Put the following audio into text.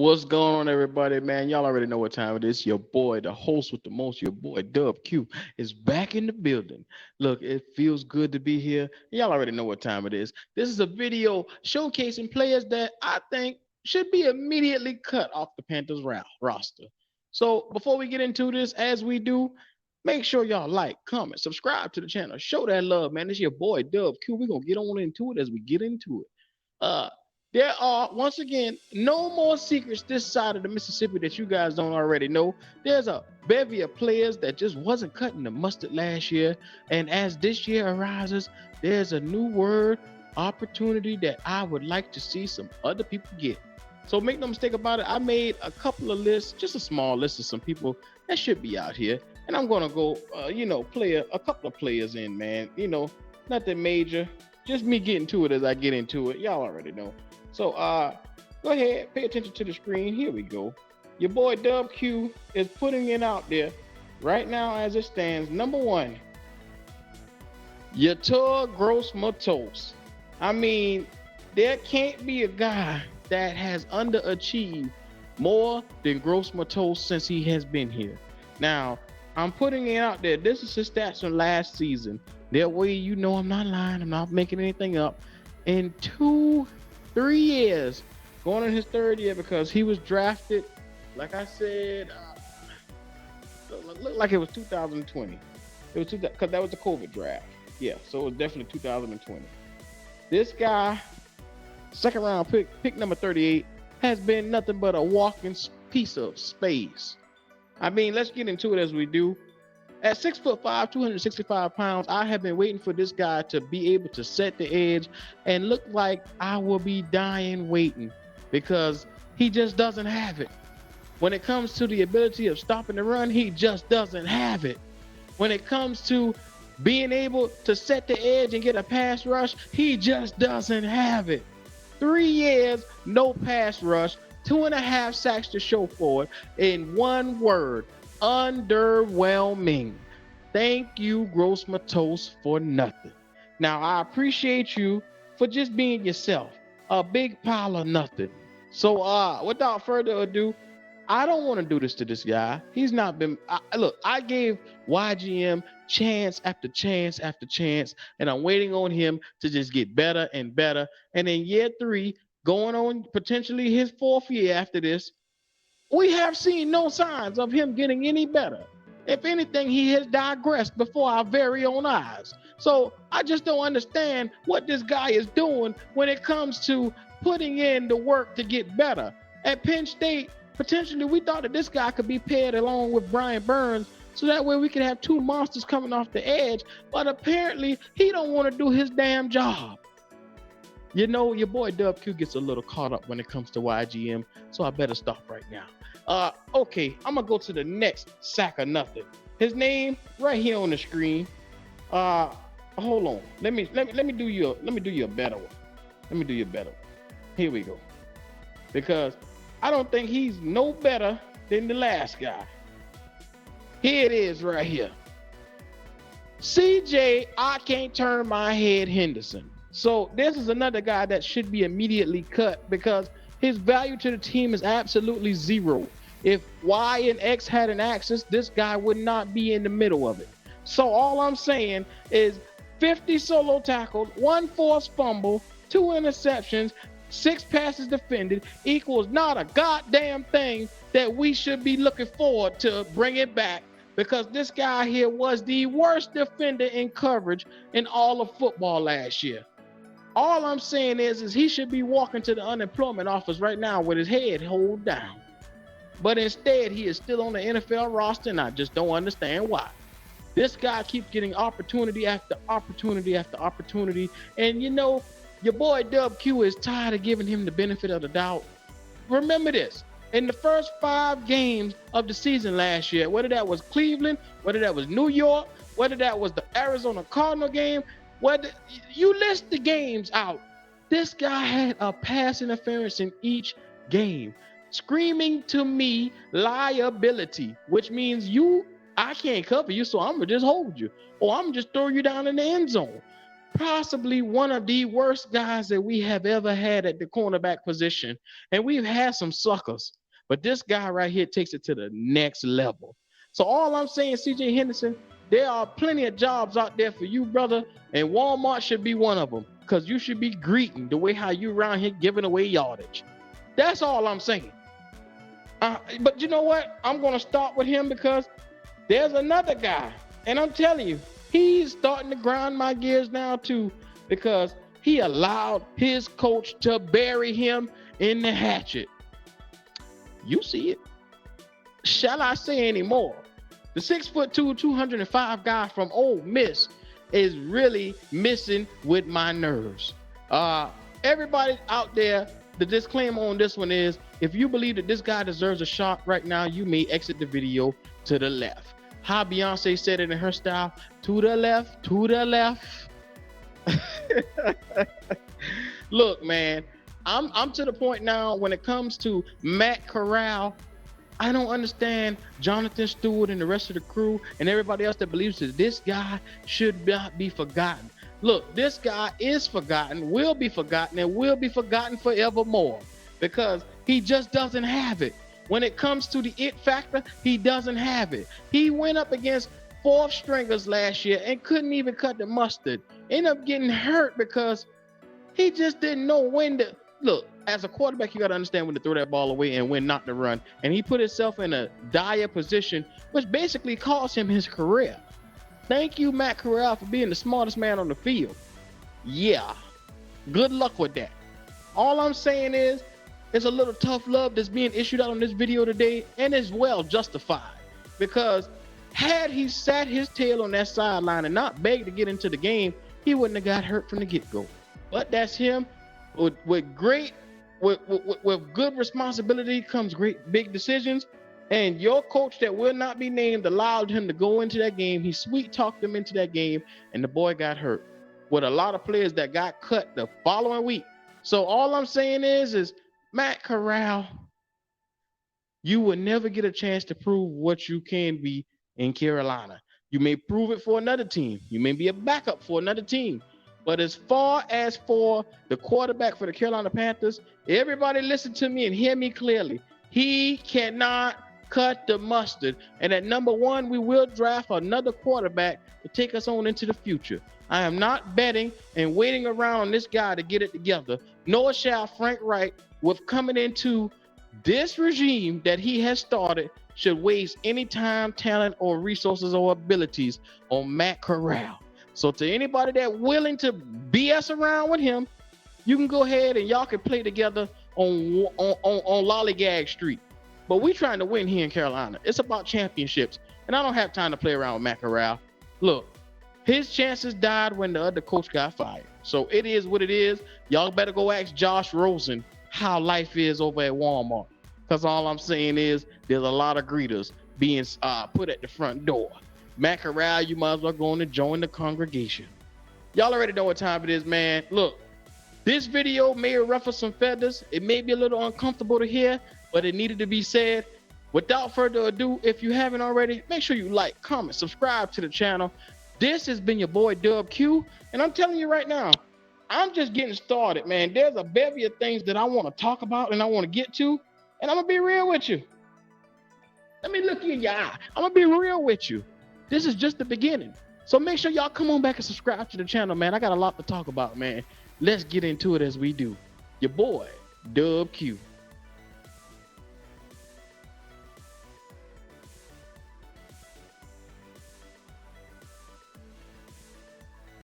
What's going on, everybody, man? Y'all already know what time it is. Your boy, the host with the most, your boy 𝐸 is back in the building. Look, it feels good to be here. Y'all already know what time it is. This is a video showcasing players that I think should be immediately cut off the Panthers roster. So before we get into this, as we do, make sure y'all like, comment, subscribe to the channel. Show that love, man. It's your boy 𝐸. We're gonna get on into it as we get into it. There are, once again, no more secrets this side of the Mississippi that you guys don't already know. There's a bevy of players that just wasn't cutting the mustard last year. And as this year arises, there's a new word, opportunity, that I would like to see some other people get. So make no mistake about it, I made a couple of lists, just a small list of some people that should be out here. And I'm going to go, play a couple of players in, man. Nothing major. Just me getting to it as I get into it. Y'all already know. So go ahead, pay attention to the screen. Here we go. Your boy 𝐸 is putting it out there right now as it stands. Number one, Yetur Gross-Matos. I mean, there can't be a guy that has underachieved more than Gross-Matos since he has been here. Now, I'm putting it out there. This is his stats from last season. That way, you know I'm not lying. I'm not making anything up. In 3 years, going in his third year, because he was drafted, like I said, looked like it was 2020. It was because that was the COVID draft. Yeah, so it was definitely 2020. This guy, second round pick number 38, has been nothing but a walking piece of space. I mean, let's get into it as we do. At 6'5", 265 pounds, I have been waiting for this guy to be able to set the edge and look like I will be dying waiting, because he just doesn't have it. When it comes to the ability of stopping the run, he just doesn't have it. When it comes to being able to set the edge and get a pass rush, he just doesn't have it. 3 years, no pass rush, 2.5 sacks to show for it. In one word, underwhelming. Thank you, Gross-Matos, for nothing. Now, I appreciate you for just being yourself. A big pile of nothing. So, without further ado, I don't want to do this to this guy. He's not been... Look, I gave YGM chance after chance after chance, and I'm waiting on him to just get better and better. And in year 3, going on potentially his 4th year after this, we have seen no signs of him getting any better. If anything, he has digressed before our very own eyes. So I just don't understand what this guy is doing when it comes to putting in the work to get better. At Penn State, potentially we thought that this guy could be paired along with Brian Burns, so that way we could have two monsters coming off the edge. But apparently he don't want to do his damn job. You know, your boy 𝐸 gets a little caught up when it comes to YGM, so I better stop right now. Okay, I'm gonna go to the next sack of nothing. His name right here on the screen. Hold on. Let me do you a better one. Let me do you a better one. Here we go. Because I don't think he's no better than the last guy. Here it is right here. CJ, I can't turn my head Henderson. So this is another guy that should be immediately cut, because his value to the team is absolutely zero. If Y and X had an axis, this guy would not be in the middle of it. So all I'm saying is 50 solo tackles, 1 forced fumble, 2 interceptions, 6 passes defended equals not a goddamn thing that we should be looking forward to bring it back, because this guy here was the worst defender in coverage in all of football last year. All I'm saying is he should be walking to the unemployment office right now with his head hold down. But instead, he is still on the NFL roster, and I just don't understand why. This guy keeps getting opportunity after opportunity after opportunity. And you know, your boy 𝐸 is tired of giving him the benefit of the doubt. Remember this. In the first 5 games of the season last year, whether that was Cleveland, whether that was New York, whether that was the Arizona Cardinal game, whether you list the games out, this guy had a pass interference in each game, screaming to me liability, which means I can't cover you, so I'm gonna just hold you, or I'm just throw you down in the end zone. possibly one of the worst guys that we have ever had at the cornerback position. And we've had some suckers, but this guy right here takes it to the next level. So all I'm saying, CJ Henderson, there are plenty of jobs out there for you, brother, and Walmart should be one of them, because you should be greeting the way how you around here giving away yardage. That's all I'm saying. But you know what? I'm going to start with him because there's another guy, and I'm telling you, he's starting to grind my gears now too, because he allowed his coach to bury him in the hatchet. You see it. Shall I say any more? The 6'2", 205 guy from Ole Miss is really messing with my nerves. Everybody out there, the disclaimer on this one is, if you believe that this guy deserves a shot right now, you may exit the video to the left. How Beyonce said it in her style, to the left, to the left. Look, man, I'm to the point now when it comes to Matt Corral. I don't understand Jonathan Stewart and the rest of the crew and everybody else that believes that this guy should not be forgotten. Look, this guy is forgotten, will be forgotten, and will be forgotten forevermore, because he just doesn't have it. When it comes to the it factor, he doesn't have it. He went up against fourth stringers last year and couldn't even cut the mustard. Ended up getting hurt because he just didn't know when to look. As a quarterback, you got to understand when to throw that ball away and when not to run. And he put himself in a dire position, which basically cost him his career. Thank you, Matt Corral, for being the smartest man on the field. Yeah, good luck with that. All I'm saying is, it's a little tough love that's being issued out on this video today, and it's well justified. Because had he sat his tail on that sideline and not begged to get into the game, he wouldn't have got hurt from the get-go. But that's him. With good responsibility comes great big decisions. And your coach that will not be named allowed him to go into that game. He sweet-talked him into that game, and the boy got hurt. With a lot of players that got cut the following week. So all I'm saying is Matt Corral, you will never get a chance to prove what you can be in Carolina. You may prove it for another team. You may be a backup for another team. But as far as for the quarterback for the Carolina Panthers, everybody listen to me and hear me clearly. He cannot cut the mustard. And at number one, we will draft another quarterback to take us on into the future. I am not betting and waiting around on this guy to get it together, nor shall Frank Wright, with coming into this regime that he has started, should waste any time, talent, or resources or abilities on Matt Corral. So to anybody that's willing to BS around with him, you can go ahead and y'all can play together on Lollygag Street. But we trying to win here in Carolina. It's about championships. And I don't have time to play around with Matt Corral. Look, his chances died when the other coach got fired. So it is what it is. Y'all better go ask Josh Rosen how life is over at Walmart. Because all I'm saying is there's a lot of greeters being put at the front door. Matt Corral, you might as well go on and join the congregation. Y'all already know what time it is, man. Look, this video may ruffle some feathers. It may be a little uncomfortable to hear, but it needed to be said. Without further ado, if you haven't already, make sure you like, comment, subscribe to the channel. This has been your boy 𝐸, and I'm telling you right now, I'm just getting started, man. There's a bevy of things that I want to talk about and I want to get to, and I'm gonna be real with you. Let me look you in your eye. I'm gonna be real with you. This is just the beginning. So make sure y'all come on back and subscribe to the channel, man. I got a lot to talk about, man. Let's get into it as we do. Your boy, 𝐸.